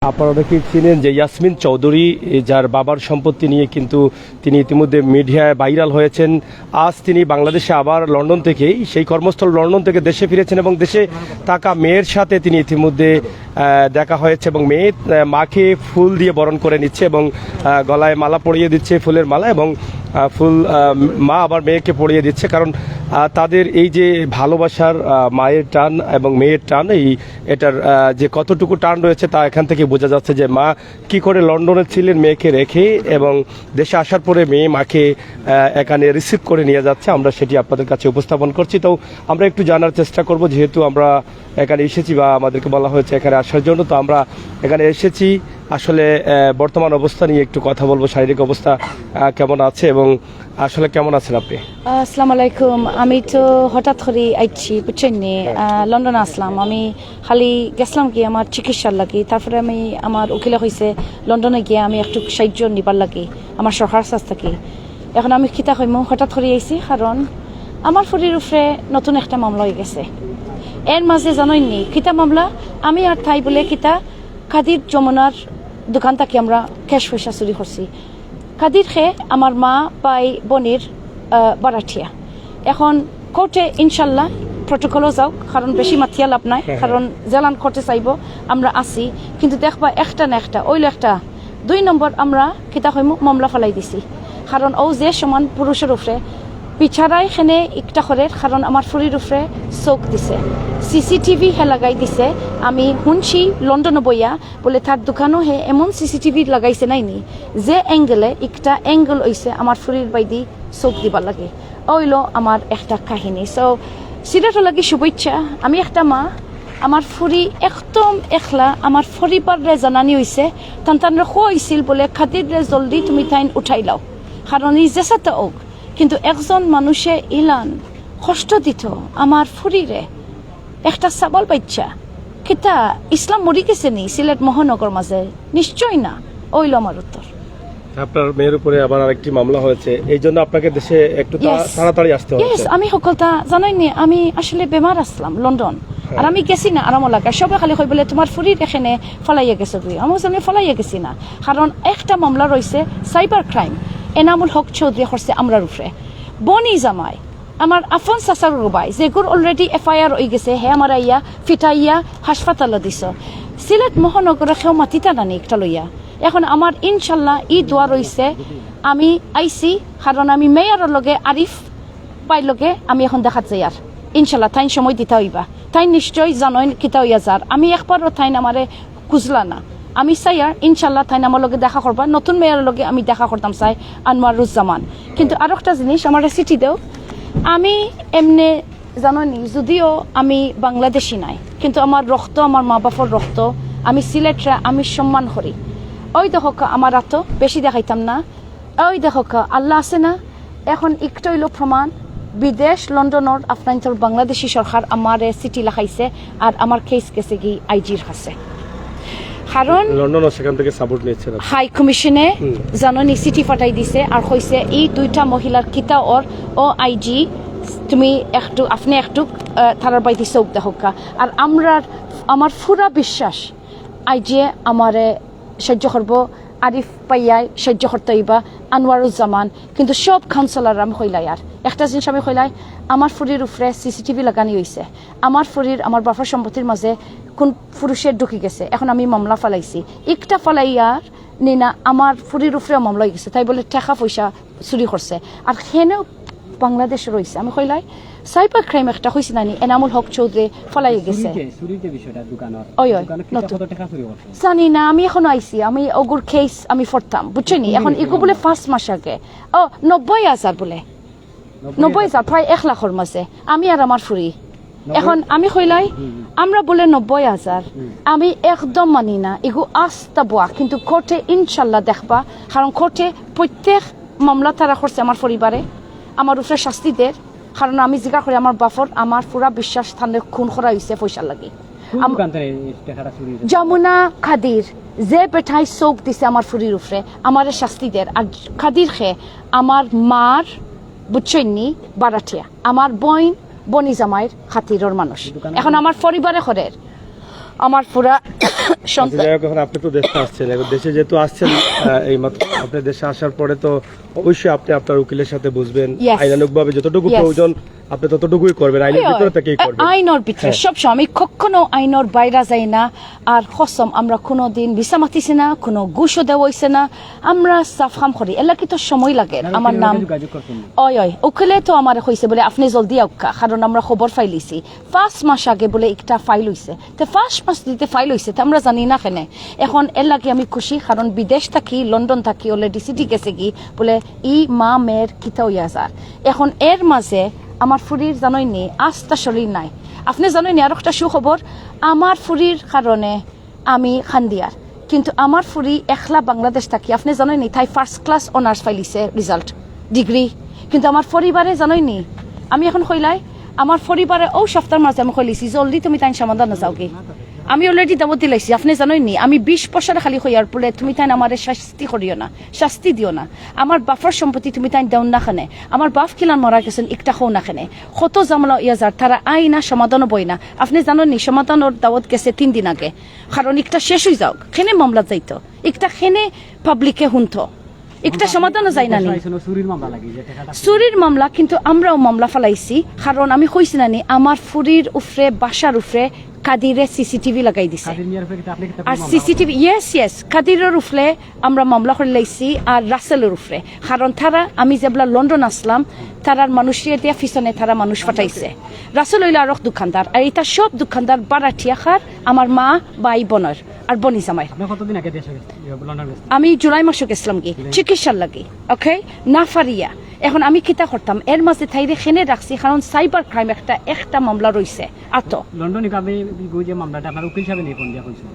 আপনারা অনেকেই চিনেন যে ইয়াসমিন চৌধুরী, যার বাবার সম্পত্তি নিয়ে কিন্তু তিনি ইতিমধ্যে মিডিয়ায় ভাইরাল হয়েছেন। আজ তিনি বাংলাদেশে আবার লন্ডন থেকেই সেই কর্মস্থল লন্ডন থেকে দেশে ফিরেছেন এবং দেশে থাকা মেয়ের সাথে তিনি ইতিমধ্যে দেখা হয়েছে এবং মাকে ফুল দিয়ে বরণ করে নিচ্ছে এবং গলায় মালা পরিয়ে দিচ্ছে, ফুলের মালা, এবং ফুল মা আবার মেয়েকে পরিয়ে দিচ্ছে। কারণ তাদের এই যে ভালোবাসার মায়ের টান এবং মেয়ের টান, এটার যে কতটুকু টান রয়েছে তা এখান থেকে বোঝা যাচ্ছে যে মা কি করে লন্ডনে ছিলেন মেয়েকে রেখে, এবং দেশে আসার পরে মেয়ে মাকে এখানে রিসিভ করে নিয়ে যাচ্ছে। আমরা সেটি আপনাদের কাছে উপস্থাপন করছি। তো আমরা একটু জানার চেষ্টা করব, যেহেতু আমরা এখানে এসেছি বা আমাদেরকে বলা হয়েছে এখানে আসার জন্য, তো আমরা এখানে এসেছি আসলে বর্তমান অবস্থা নিয়ে একটু কথা বলবো। শারীরিক অবস্থা কেমন আছে এবং আসলে কেমন আছেন আপনি? আসসালামু আলাইকুম। আমি তো হঠাৎ করে আইছি, বুঝছেন নি, লন্ডনে আসলাম। আমি খালি গেছিলাম কি আমার চিকিৎসার লাগি, তারপরে আমি আমার উকিলে হয়েছে লন্ডনে গিয়ে আমি একটু সাহায্য নিবার লাগি আমার সরকার কাছ থেকে। এখন আমি কিতা হইমু হঠাৎ করে আইছি, কারণ আমার ফুরির উপরে নতুন একটা মামলা হয়ে গেছে। এর মাঝে জানোইনি কিতা মামলা, আমি আর তাই বলে কিতা কাদির যমুনার দোকান থেকে আমরা ক্যাশ পয়সা চুরি করছি। কাদির খে আমার মা পাই বনির বারাঠিয়া। এখন কোর্টে ইনশাল্লাহ প্রটোকলও যাও, কারণ বেশি মাথিয়া লাভ নাই, কারণ জেলান কোর্টে চাইব আমরা আসি, কিন্তু দেখবা একটা না একটা ওইল একটা 2 নম্বর আমরা কিতা হইমু মামলা ফেলাই দিছি। কারণ ও যে সমান পুরুষের উপরে পিছারাই খেনে একটা করে, কারণ আমার ফুরির উপরে চোখ দিছে, সিসিটিভি হে লাগাই দিছে। আমি শুনছি লন্ডনে বইয়া বলে তার দোকানও হে এমন সিসিটিভি লাগাইছে নাইনি যে অ্যাঙ্গেলে একটা অ্যাঙ্গেল হইছে আমার ফুরির বাইদি চোখ দিবার লাগে। ওইলো আমার একটা কাহিনী। সো সিলেটও লাগি শুভেচ্ছা। আমি একটা মা, আমার ফুরি একদম একলা, আমার পরিবারে জানানি হয়েছে তানতানরে হয়েছিল বলে খাতিরে জলদি তুমি তাইন উঠাই লাও, কারণ এই জেসাতে ওক। কিন্তু একজন মানুষে ইলান কষ্ট দিত আমার ফুরিরে, একটা সাবল বাচ্চা, কিতা ইসলাম মরি গেছে নি সিলেট মহানগর মাঝে? নিশ্চয় না। ওইল আমার উত্তর। আপনার মেয়ের উপরে আবার আরেকটি মামলা হয়েছে, এই জন্য আপনাকে দেশে একটু তাড়াতাড়ি আসতে হচ্ছে। আমি সকলটা জানাইনি, আমি আসলে বেমার আসলাম লন্ডন, আর আমি গেছি না আরাম লাগা। সবাই খালি কই বলে তোমার ফুরির এখানে ফলাইয়া গেছে তুই। আমি ফলাইয়া গেছি না, কারণ একটা মামলা রয়েছে সাইবার ক্রাইম, এনামুল হক চৌধুরী করছে আমরার উপরে। বনি জামাই আমার আফন সাসার রুবাই যেগুর অলরেডি FIR হয়ে গেছে, হে আমার ইয়া ফিটাইয়া হাসপাতালে দিছ। সিলেট মহানগরে সেও মাতিতা নানি একটা লইয়া। এখন আমার ইনশাল্লাহ ই দোয়া রয়েছে, আমি আইসি, কারণ আমি মেয়রের লগে আরিফ পাইর লগে আমি এখন দেখাত যাই। আর ইনশাল্লাহ তাইন সময় দিতে হইবা, তাই নিশ্চয় জানোই কিতা হইয়া যার। আমি একবারও তাইন আমারে খুঁজলা না। আমি চাই আর ইনশাল্লাহ তাই আমার লগে দেখা করবা, নতুন মেয়ের লগে আমি দেখা করতাম চাই, আনোয়ারুজ্জামান। কিন্তু আর একটা জিনিস আমার চিঠি দেও, আমি এমনি জানি যদিও আমি বাংলাদেশি নাই, কিন্তু আমার রক্ত আমার মা বাপর রক্ত, আমি সিলেটরা আমি সম্মান করি। ওই দেখো আমার আতো বেশি দেখাইতাম না, ওই দেখো আল্লাহ আছে না। এখন একটু হইল প্রমাণ, বিদেশ লন্ডনের আপনার বাংলাদেশি সরকার আমার চিঠি লেখাইছে আর আমার কেস গেছে কি আইজির কাছে। কারণ লন্ডন সেখান থেকে সাপোর্ট নিচ্ছে, হাই কমিশনে জাননি চিঠি পাঠাই দিছে আর কইছে এই 2টা মহিলার কিতা ও আইজি তুমি একটু আপনি একটু তারার বাইদি চোখ দেখা। আর আমার পুরা বিশ্বাস আইজি আমারে সাহায্য করব, আরিফ পাইয়াই সাহায্য করতে হইবা, আনোয়ারুজ্জামান। কিন্তু সব কাউন্সিলর আমি কইলাই আর একটা জিনিস আমি কইলাই, আমার ফুরির উপরে CCTV লাগানি হয়েছে, আমার ফুরির আমার বাবার সম্পত্তির মাঝে কোন পুরুষের ঢুকি গেছে। এখন আমি মামলা ফেলাইছি, একটা ফেলাইয়ার নিনা আমার ফুরির উপরে মামলা হয়ে গেছে, তাই বলে টাকা পয়সা চুরি করছে। আর সেনেও বাংলাদেশ রয়েছে। আমি কইলাই সাইবার ক্রাইম একটা হয়েছে নানি, এনামুল হক চৌধুরী ফলাই গেছে। জানি না, আমি এখন আইসি, আমি ওগুর কেস আমি ফরতাম, বুঝছেনি। এখন এগু বলে 5 মাস আগে 90,000 বলে 90,000, প্রায় 1 লাখের মাঝে আমি আর আমার ফুরি। এখন আমি কইলাই আমরা বলে 90,000, আমি একদম মানি না, এগু আস্তা বোয়া। কিন্তু কোর্টে ইনশাল্লাহ দেখবা, কারণ কোর্টে প্রত্যেক মামলা তারা করছে আমার পরিবারে, আমার উপরে শাস্তি দের। কারণ আমি জিজ্ঞা করি আমার বাফর আমার পুরা বিশ্বাস স্থানে খুন করা হয়েছে পয়সা লাগে। যমুনা খাদির যে বেঠাই চোখ দিছে আমার ফুরির উপরে আমার শাস্তি দের। আর খাদির খে আমার মার বুঝছইনি বারাঠিয়া, আমার বনি জামাইয়ের খাতিরের মানুষ। এখন আমার পরিবারে ঘরের আমার পুরা আচ্ছা, সন্তান যাই হোক, এখন আপনি তো দেশে আসছেন, এখন দেশে যেহেতু আসছেন এই মাত্র আপনি দেশে আসার পরে তো অবশ্যই আপনি আপনার উকিলের সাথে বুঝবেন, Yes. আইনানুগভাবে যতটুকু Yes. প্রয়োজন আপনি ততটুকুই করবেন, আইনের ভিতরে থেকেই করবেন। আইনের ভিতরে হ্যাঁ। সবসময় আমি কখনো আইনের বাইরে যাই না। আর কসম আমরা কোনো দিন ভিসা মাতিছি না, কোনো ঘুষও দেওয়া হয়েছে না, আমরা সাফ কাম করি। এলা কি তো সময় লাগে। আমার নাম ওই উকিলে তো আমার হয়েছে বলে আপনি জলদি আউকা, কারণ আমরা খবর ফাইলিছি 5 মাস আগে বলে একটা ফাইল হয়েছে, তো 5 মাস দিতে ফাইল হয়েছে তো আমরা জানি না কেন। এখন এর লাগে আমি খুশি, কারণ বিদেশ থাকি লন্ডন থাকি অলরেডি সিটি গেছে কি বলে ই মা মেয়ের কিতা হইয়া যার। এখন এর মাঝে আমার ফুরির জানইনি আস্থা শরীর নাই। আপনি জানেন আর একটা সুখবর, আমার ফুরির কারণে আমি খান্দিয়ার, কিন্তু আমার ফুরি একলা বাংলাদেশ থাকি। আপনি জানেননি তাই ফার্স্ট ক্লাস অনার্স ফাইলিছে রেজাল্ট ডিগ্রি, কিন্তু আমার পরিবারে জানেননি আমি এখন কইলাই আমার পরিবারে ও সপ্তাহের মাঝে আমি কইলিছি জলদি তুমি তাই সমাধান না যাও কি। আমি অলরেডি দাবত দিলাইছি, আপনি জানেননি আমি 20 বছর খালি হইয়ার পরে তুমি তাই আমার শাস্তি করিও না, শাস্তি দিও না। আমার বাপের সম্পত্তি তুমি তাই দেও না খানে, আমার বাপ কিলান মারা গেছেন একটা খো না খানে, কত জামলা ইয়াজার তারা আইনা সমাধানও বই না। আপনি জানেননি সমাধানের দাওয়াত গেছে 3 দিন আগে, কারণ একটা শেষ হয়ে যাও খেনে মামলা যাইতো, একটা খেনে পাবলিকে হুনতো, একটা সমাধানও যাই না। চুরির মামলা, কিন্তু আমরাও মামলা ফেলাইছি, কারণ আমি কইছি নানি আমার ফুরির উফরে বাসার উফরে কাদিরে সিসিটিভি লাগাই দিছে। আর সিসিটিভি ইয়েস কাদিরের উফরে আমরা মামলা করে লাইছি, আর রাসেলের উফরে, কারণ তারা আমি যেবলা লন্ডন আসলাম তারার মানুষের দিয়া পিছনে তারা মানুষ ফাটাইছে। রাসেল হইল আর দোকানদার, আর এটা সব দোকানদার বারাটিয়া খার আমার মা ভাই বোনের আর বনি জামাই। আমি জুলাই মাসে গেছিলাম কি চিকিৎসার লাগি, ওকে না ফারিয়া। এখন আমি কিতা করতাম এর মাঝে থাইরে খেনে রাখছি, কারণ সাইবার ক্রাইম একটা মামলা রয়েছে। আতো লন্ডনে কাবে যে মামলাটা আপনার উকিল সাহেব নেই কোন দিয়া কইছিল।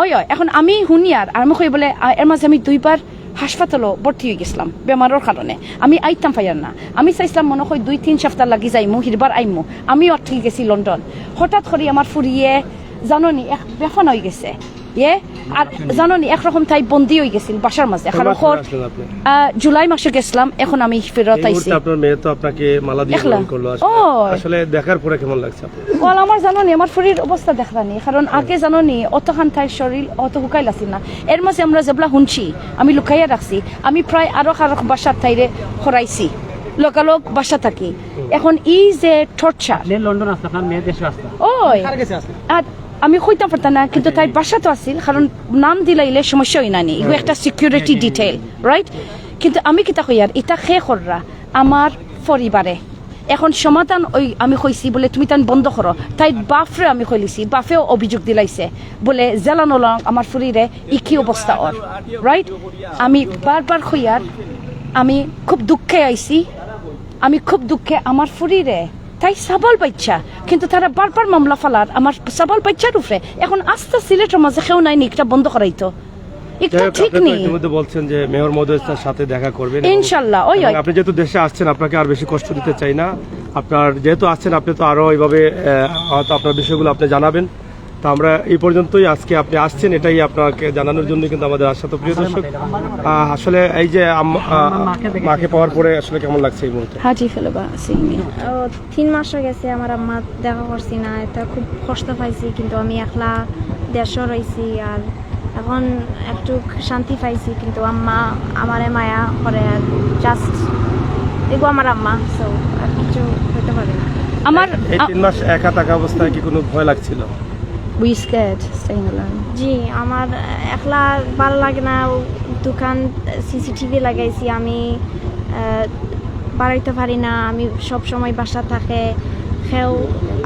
ওই এখন আমি হুনিয়ার আর আমি কই বলে এর মাঝে আমি 2বার হাসপাতালও ভর্তি হয়ে গেছিলাম বেমারের কারণে। আমি আইতাম পাইয়ার না, আমি চাইছিলাম মনে হয় 2-3 সপ্তাহ লাগি যাইমু, হিরবার আইমু। আমি অটকি গেছি লন্ডন, হঠাৎ করে আমার ফুরিয়ে জাননি এক বেফান হয়ে গেছে আর জাননি একরকম তাই বন্দি হয়ে গেছিল বাসার মাঝে। জুলাই মাসে গেছিলাম, এখন আমি ফেরত আইছি। আপনার মেয়ে তো আপনাকে মালা দিয়ে গ্রহণ করলো, আসলে দেখার পরে কেমন লাগছে আপনার? আমার জাননি আমার শরীর অবস্থা দেখলানি, কারণ আগে জাননি অতখান তাই শরীর অত হুকাইল আছিল না। এর মাঝে আমরা যেবলা শুনছি আমি লুকাইয়া রাখছি, আমি প্রায় আরো বাসার তাইরে হরাইছি, লোকালোক বাসা থাকি। এখন এই যে টর্চার লন্ডন আসতে আপনার মেয়ে দেশে আসতে আর আমি কইতাম পারতাম না, কিন্তু তাই বাসা তো আসছিল, কারণ নাম দিলাইলে সমস্যা হই নানি, এগুলো একটা সিকিউরিটি ডিটেইল রাইট। কিন্তু আমি কিতা কই আর এটা খে কররা আমার পরিবারে এখন সমাধান ওই আমি কইছি বলে তুমি তান বন্ধ করো, তাই বাফরে আমি কইলিছি, বাফেও অভিযোগ দিলাইছে বলে জেলানো লং আমার ফুরিরে ইকি অবস্থা ওর রাইট। আমি বারবার কইয়ার আমি খুব দুঃখে আইছি, আমি খুব দুঃখে আমার ফুরিরে তাই সাবাল বাচ্চা, কিন্তু তারা বারবার মামলা ফালার আমার সাবাল বাচ্চার উপরে। এখন আস্তে সিলেটের মাঝে কেউ নাই একটা বন্ধ করাইতো, একটা ঠিক নেই। বলছেন যে মেয়র মহোদয়ের সাথে দেখা করবেন ইনশাআল্লাহ। আপনি যেহেতু দেশে আসছেন আপনাকে আর বেশি কষ্ট দিতে চাই না, আপনার যেহেতু আসছেন আপনি তো আরো এইভাবে হয়তো আপনার বিষয়গুলো আপনি জানাবেন। তো আমরা এই পর্যন্তই, আজকে আপনি আসছেন এটাই আপনাকে জানানোর জন্য কিন্তু আমাদের আশা। তো প্রিয় দর্শক, আসলে এই যে মাকে পাওয়ার পরে আসলে কেমন লাগছে এই মুহূর্তে? হাজি ফেলবা 3 মাস হয়ে গেছে আমার আম্মা দেখা করছি না, এটা খুব কষ্ট পাইছি, কিন্তু আমি একলা দেশও রয়েছি আর এখন একটু শান্তি পাইছি, কিন্তু আম্মা আমারে মায়া করে আর জাস্ট এগো আমার আম্মা, সো আর কিছু হতে পারে না। আমার এই 3 মাস একা থাকা অবস্থায় কি কোনো ভয় লাগছিল? We scared staying alone. জি আমার একলা ভালো লাগে না, দোকান সিসিটিভি লাগাইছি, আমি বাড়াইতে পারি না, আমি সব সময় বাসা থাকে, খেও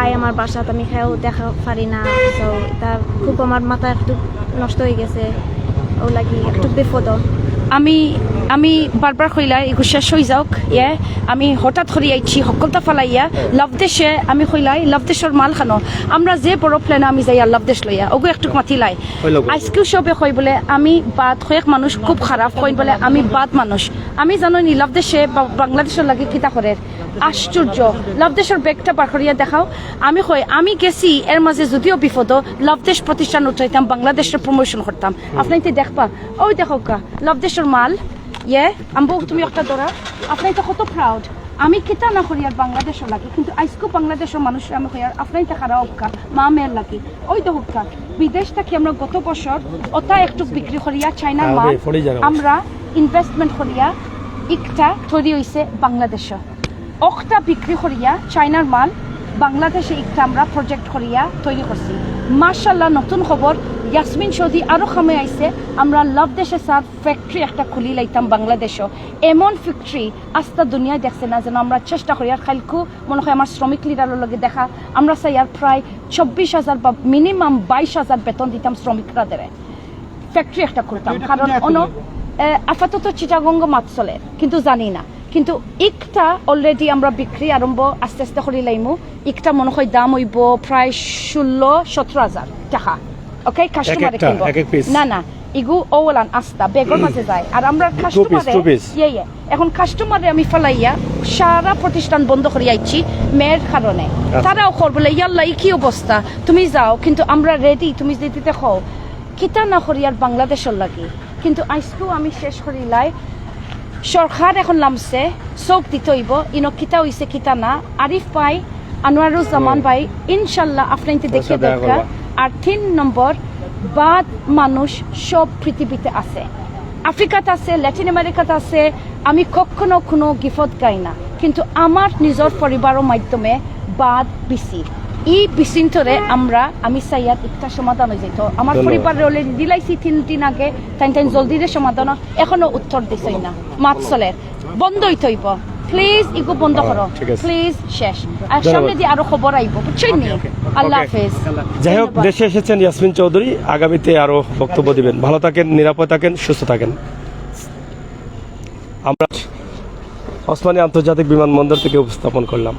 আয় আমার বাসাত, আমি খেও দেখা পারি না। তো এটা খুব আমার মাথা একটু নষ্ট হয়ে গেছে, ও লাগি একটু বিপদ। আমি বারবার কইলা এগু শেষ হয়ে যাওক, আমি হঠাৎ করে আইছি সকলটা ফালাইয়া লাভ দেশে, আমি কইলাই লাভ দেশের মাল খানো আমরা যে বড় প্লেনে আমি যাই আর লাভ দেশ লইয়া ওগু একটু মাতি লাই। আজকেও সবে কই বলে আমি বাদ কয়েক মানুষ খুব খারাপ কই বলে আমি বাদ মানুষ। আমি জানো নি লাভ দেশে বাংলাদেশের লাগে কিতা করে আশ্চর্য, লাভ দেশের ব্যাগটা বার করিয়া দেখাও। আমি কই আমি গেছি এর মাঝে যদিও বিপদ, লাভ দেশ প্রতিষ্ঠান উঠাইতাম, বাংলাদেশের প্রমোশন করতাম। আপনাই তো দেখবা ওই দেখো কা লাভ দেশের মাল আম্বু তুমি একটা ধরা, আপনাই তো কত প্রাউড। আমি কিতা না করি আর বাংলাদেশও লাগে কিন্তু আজকে বাংলাদেশের মানুষের আমি কই আর আপনাই টাকারা উপকার মা মেয়ের লাগে ওই তো উপকার বিদেশ থেকে আমরা গত বছর ওটা একটু বিক্রি করিয়া চাইনার মাল আমরা ইনভেস্টমেন্ট করিয়া একটা তৈরি হয়েছে বাংলাদেশে ওটা বিক্রি করিয়া চাইনার মাল বাংলাদেশে একটা আমরা প্রজেক্ট করিয়া তৈরি করছি মাশাআল্লাহ নতুন খবর ইয়াসমিন চৌধুরী আরো খামে আইছে আমরা লাভ দেশে স্যার ফ্যাক্টরি একটা খুলি লাইতাম বাংলাদেশও এমন ফ্যাক্টরি আস্তা দুনিয়ায় দেখছে না যেন আমরা চেষ্টা করি আর খাইলকু মনে হয় আমার শ্রমিক লিডারের লগে দেখা আমরা চাই আর প্রায় 24,000 বা মিনিমাম 22,000 বেতন দিতাম শ্রমিকরা দেরে ফ্যাক্টরি একটা খুলতাম কারণ আপাতত চিটাগঙ্গ মাছ চলে কিন্তু জানি না কিন্তু একটা অলরেডি আমরা বিক্রি আরম্ভ আস্তে আস্তে করি লাইমু একটা মনে হয় দাম হইব প্রায় 16-17,000 টাকা ওকে কাস্টমারে কিনবো না না ইগু ওলান আস্তা বেগর মাঝে যায় আর আমরা কাস্টমারে এখন কাস্টমারে আমি ফেলাইয়া সারা প্রতিষ্ঠান বন্ধ করে আইছি মেয়ের কারণে তারাও খবর বলে ইয়াল্লা কি অবস্থা তুমি যাও কিন্তু আমরা রেডি তুমি যদি দেখো কিতা না করি আর বাংলাদেশের লাগে কিন্তু আজকেও আমি শেষ করি লাই সরকার এখন নামছে চোখ দিতে হইব ইনো কিতা হইছে কিতা না আরিফ ভাই আনোয়ারুজ্জামান ভাই ইনশাল্লাহ আপনাকে দেখে দেখা আর 3 নম্বর বাদ মানুষ সব পৃথিবীতে আছে আফ্রিকাতে আছে ল্যাটিন আমেরিকাতে আছে আমি কখনো কোনো গিফট গাই না কিন্তু আমার নিজের পরিবারের মাধ্যমে বাদ বেশি এই বিচিন্তরে আমি চাইয়ার একটা সমাধান হয়ে যেত আমার পরিবারের অলরেডি দিলাইছি 3 দিন আগে তাই জলদি সমাধান এখনো উত্তর দিছই না মাছ চলের বন্ধ হইতে হইব প্লিজ ইগো বন্ধ করো প্লিজ শেষ আর সামনে দিয়ে আরো খবর আইব বুঝছেন নি আল্লাহ হাফেজ যাই হোক দেশে এসেছেন ইয়াসমিন চৌধুরী আগামীতে আরো বক্তব্য দিবেন ভালো থাকেন নিরাপদ থাকেন সুস্থ থাকেন আমরা ওসমানী আন্তর্জাতিক বিমানবন্দর থেকে উপস্থাপন করলাম